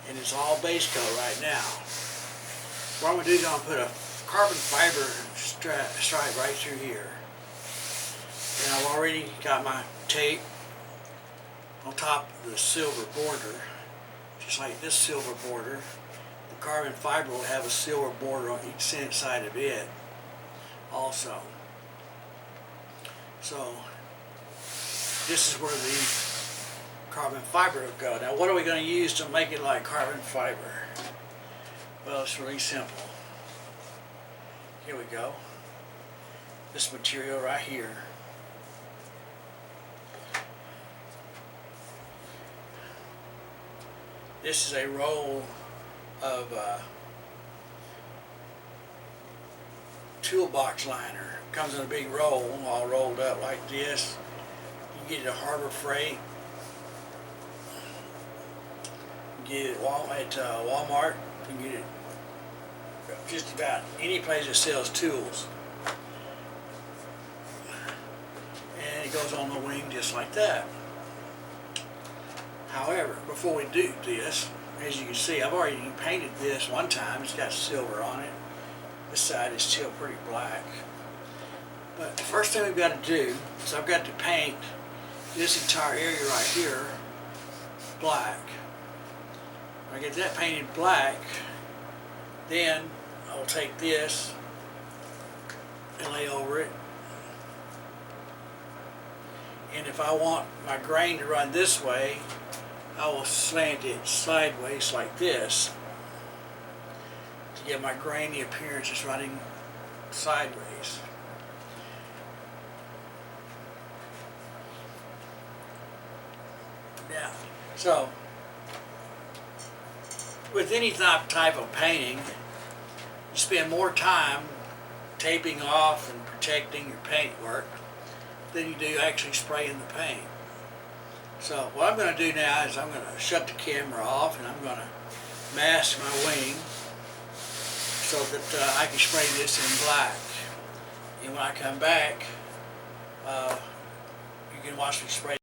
and it's all base coat right now. What I'm going to do is I'm going to put a carbon fiber stripe right through here. And I've already got my tape on top of the silver border, just like this silver border. The carbon fiber will have a silver border on each side of it also. So this is where the carbon fiber will go. Now what are we going to use to make it like carbon fiber? Well, it's really simple. Here we go. This material right here. This is a roll of toolbox liner. It comes in a big roll, all rolled up like this. You get it at Harbor Freight. You get it at Walmart. You can get it just about any place that sells tools. And it goes on the wing just like that. However, before we do this, as you can see, I've already painted this one time. It's got silver on it. This side is still pretty black. But the first thing we've got to do is I've got to paint this entire area right here black. When I get that painted black, then I'll take this and lay over it. And if I want my grain to run this way, I will slant it sideways like this to give my grain the appearance it's running sideways. Now, so with any type of painting, you spend more time taping off and protecting your paintwork than you do actually spraying the paint. So what I'm going to do now is I'm going to shut the camera off and I'm going to mask my wing so that I can spray this in black. And when I come back, you can watch me spray.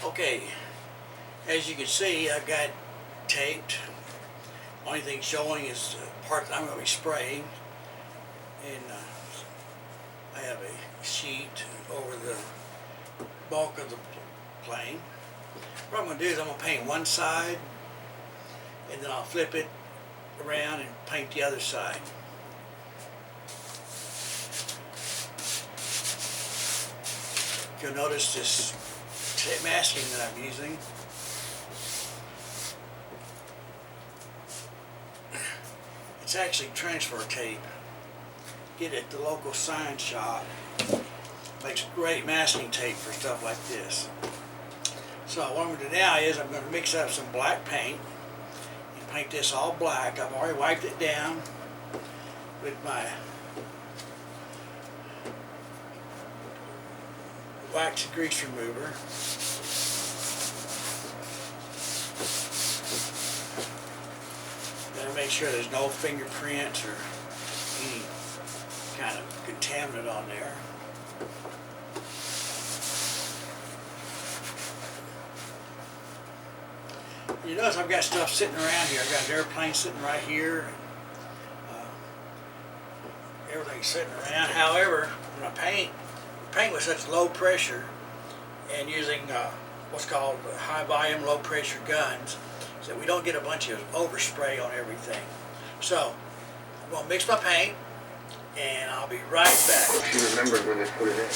Okay, as you can see, I've got taped. Only thing showing is the part that I'm going to be spraying. And I have a sheet over the bulk of the plane. What I'm going to do is I'm going to paint one side and then I'll flip it around and paint the other side. You'll notice this masking that I'm using. It's actually transfer tape. Get it at the local sign shop. Makes great masking tape for stuff like this. So what I'm going to do now is I'm going to mix up some black paint and paint this all black. I've already wiped it down with my wax and grease remover. Gotta make sure there's no fingerprints or any kind of contaminant on there. You notice I've got stuff sitting around here. I've got an airplane sitting right here. Everything's sitting around. However, when I paint with such low pressure and using what's called high volume, low pressure guns, so we don't get a bunch of overspray on everything. So I'm going to mix my paint and I'll be right back. She remembered when they put it in.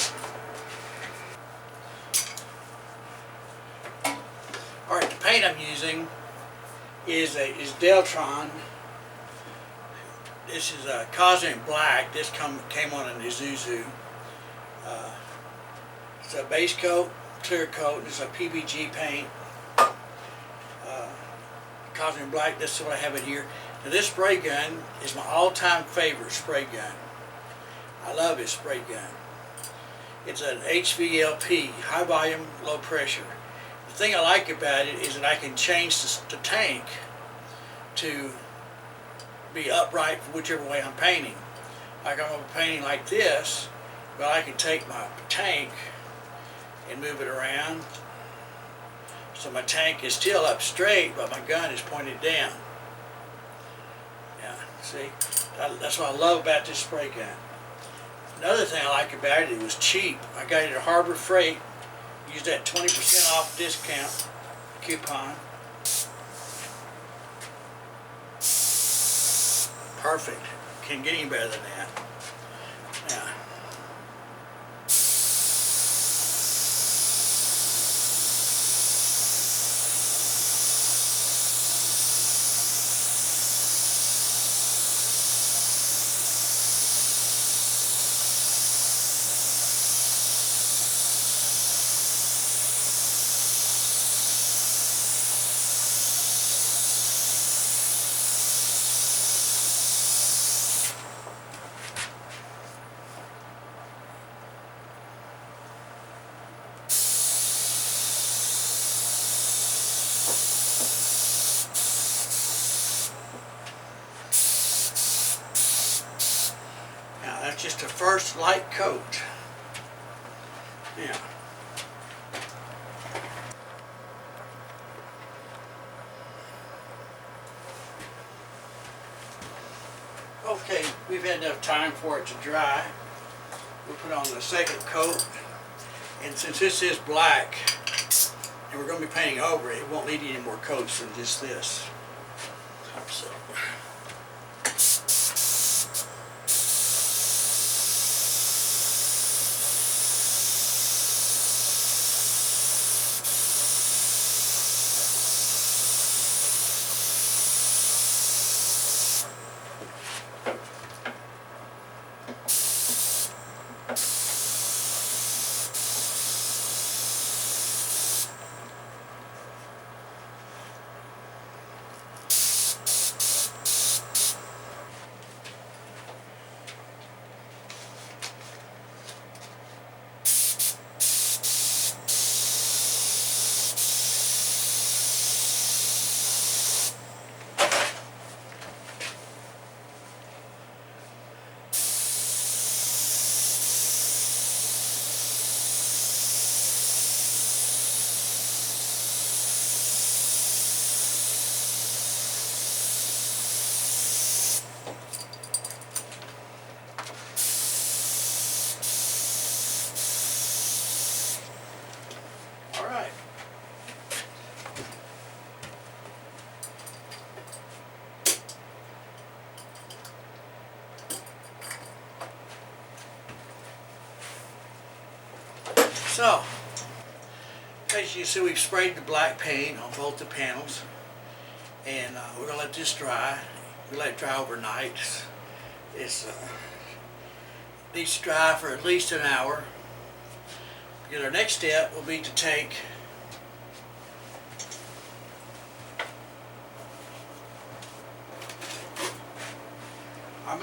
Alright, the paint I'm using is Deltron. This is Cosmic Black. This came on an Isuzu. It's a base coat, clear coat. It's a PVG paint. Cosmic Black, this is what I have in here. Now this spray gun is my all-time favorite spray gun. I love this spray gun. It's an HVLP, high volume, low pressure. The thing I like about it is that I can change the tank to be upright for whichever way I'm painting. Like I'm painting like this, but I can take my tank and move it around So my tank is still up straight, but my gun is pointed down. Yeah, see? That's what I love about this spray gun. Another thing I like about it, it was cheap. I got it at Harbor Freight. Used that 20% off discount coupon. Perfect. Can't get any better than that. Yeah. Now that's just a first light coat. Yeah. Okay, we've had enough time for it to dry. We'll put on the second coat, and since this is black and we're going to be painting over it, it won't need any more coats than just this. So. So, as you see, we've sprayed the black paint on both the panels, and we're going to let this dry. We let it dry overnight. It needs to dry for at least an hour. Because our next step will be to take our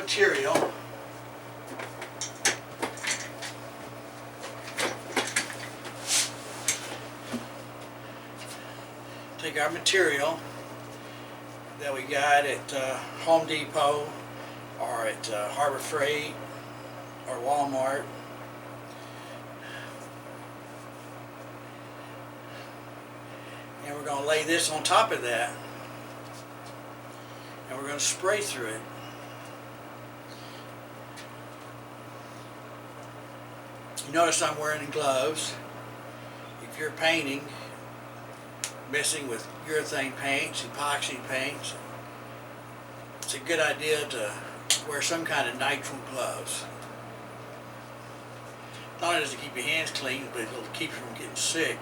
material, that we got at Home Depot or at Harbor Freight or Walmart, and we're going to lay this on top of that, and we're going to spray through it. You notice I'm wearing gloves. If you're painting, messing with urethane paints, epoxy paints, it's a good idea to wear some kind of nitrile gloves. Not only does it keep your hands clean, but it'll keep you from getting sick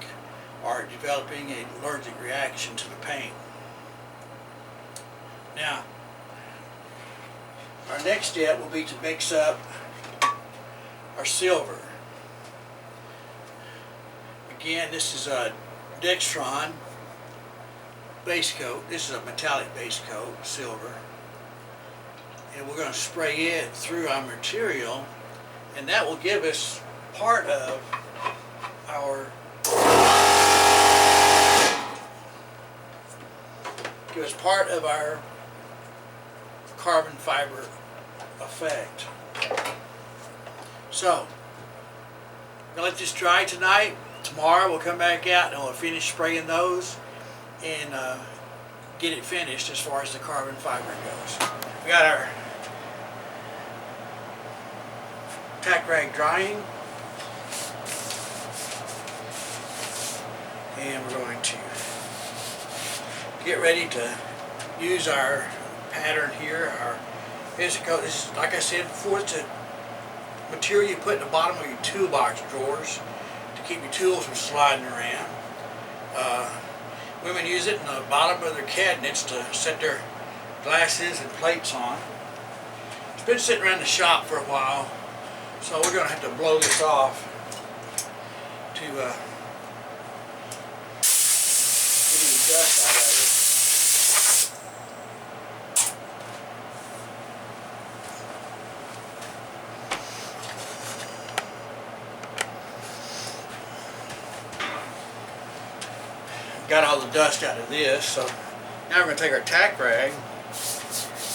or developing an allergic reaction to the paint. Now, our next step will be to mix up our silver. Again, this is a Dextron base coat. This is a metallic base coat, silver. And we're going to spray it through our material, and that will give us part of our carbon fiber effect. So, I'm going to let this dry tonight. tomorrow we'll come back out and we'll finish spraying those and get it finished as far as the carbon fiber goes. We got our tack rag drying, and we're going to get ready to use our pattern here. This is, like I said before, it's a material you put in the bottom of your toolbox drawers to keep your tools from sliding around. Women use it in the bottom of their cabinets to set their glasses and plates on. It's been sitting around the shop for a while, so we're going to have to blow this off to get any dust out of it. Got all the dust out of this, so now we're going to take our tack rag.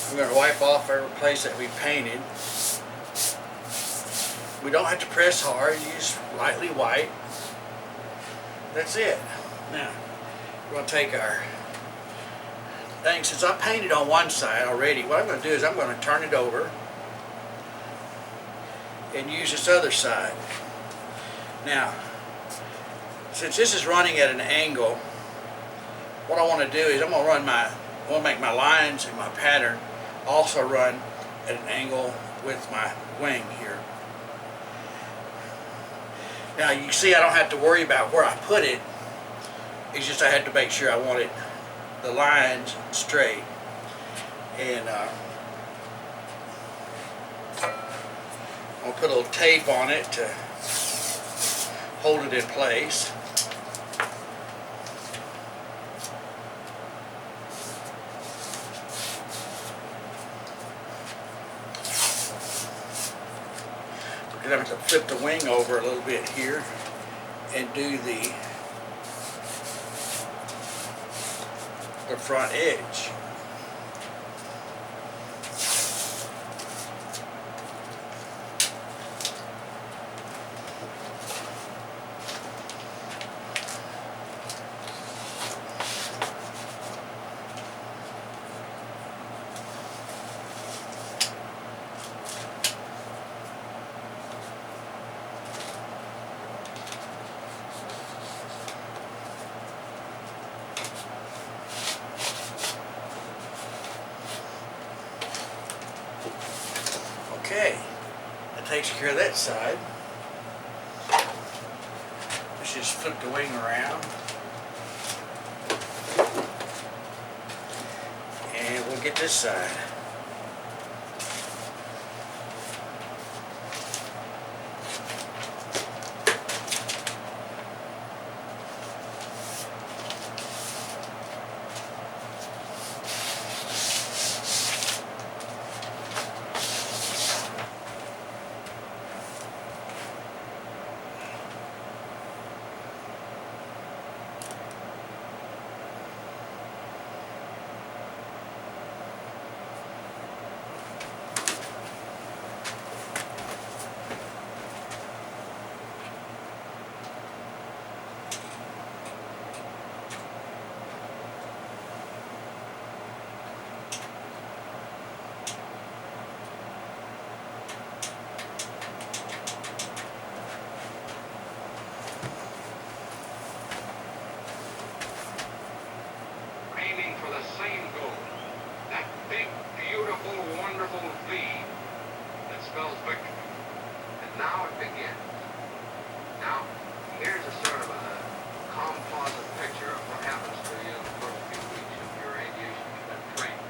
We're going to wipe off every place that we painted. We don't have to press hard, use lightly white. That's it. Now, we're going to take our thing. Since I painted on one side already, what I'm going to do is I'm going to turn it over and use this other side. Now, since this is running at an angle, what I want to do is I'm going to make my lines and my pattern also run at an angle with my wing here. Now you see I don't have to worry about where I put it. It's just I had to make sure I wanted the lines straight. And I'm going to put a little tape on it to hold it in place. I'm going to flip the wing over a little bit here and do the front edge. Okay, that takes care of that side. Let's just flip the wing around. And we'll get this side. Same goal. That big, beautiful, wonderful V that spells victory. And now it begins. Now, here's a sort of a composite picture of what happens to you in the first few weeks of your aviation cadet training.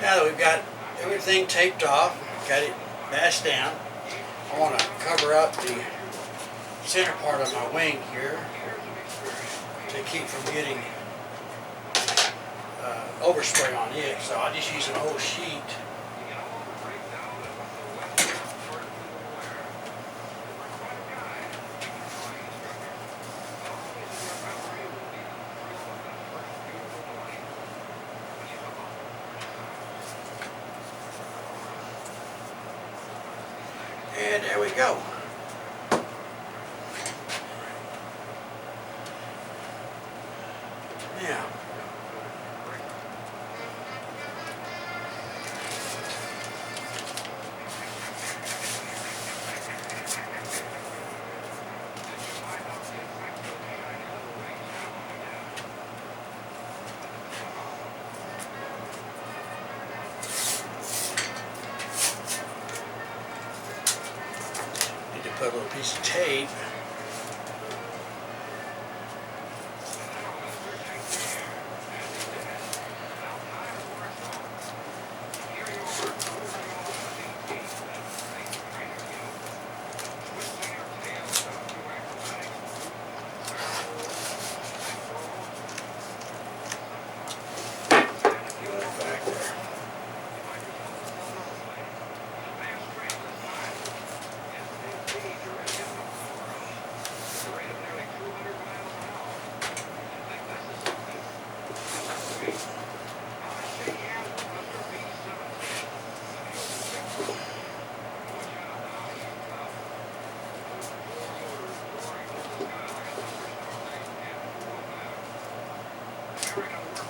Now that we've got everything taped off, got it bashed down, I want to cover up the center part of my wing here to keep from getting overspray on it. So I'll just use an old sheet. And there we go. Now, need to put a little piece of tape. Back there.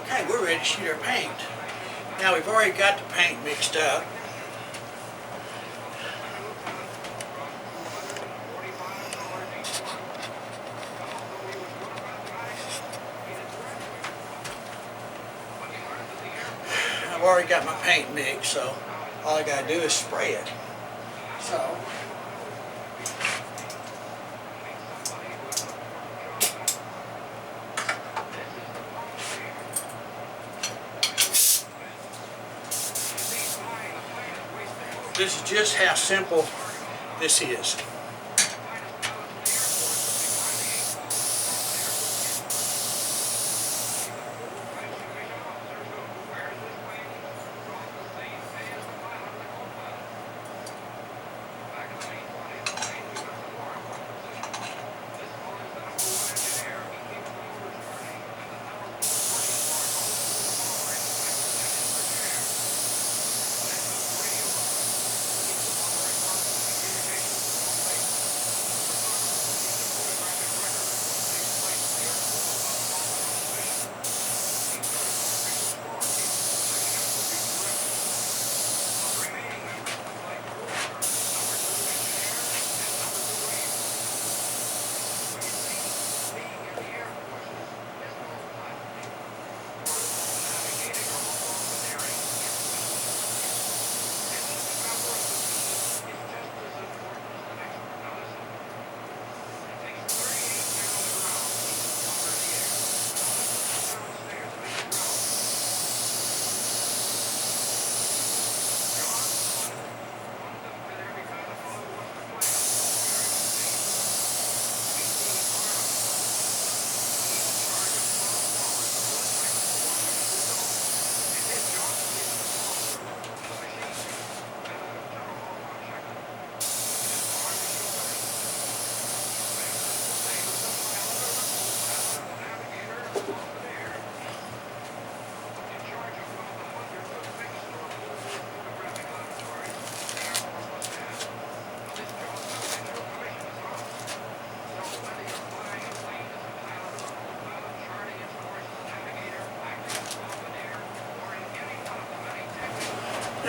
Okay, we're ready to shoot our paint. Now we've already got the paint mixed up. I've already got my paint mixed, so all I gotta do is spray it. So, this is just how simple this is.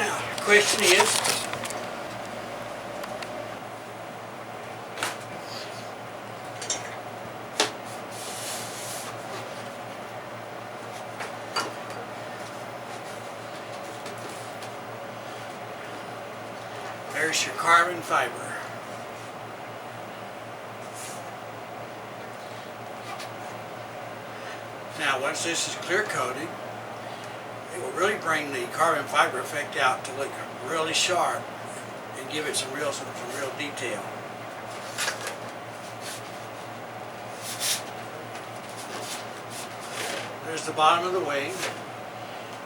Now, the question is, there's your carbon fiber. Now, once this is clear coated, it will really bring the carbon fiber effect out to look really sharp and give it some real detail. There's the bottom of the wing.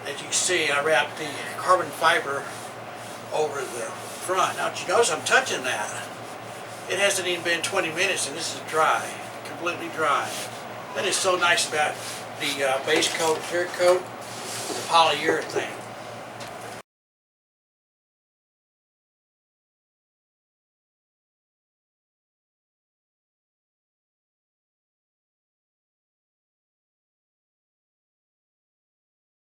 As you can see, I wrapped the carbon fiber over the front. Now, you notice I'm touching that. It hasn't even been 20 minutes and this is dry, completely dry. That is so nice about the base coat, clear coat, the polyurethane.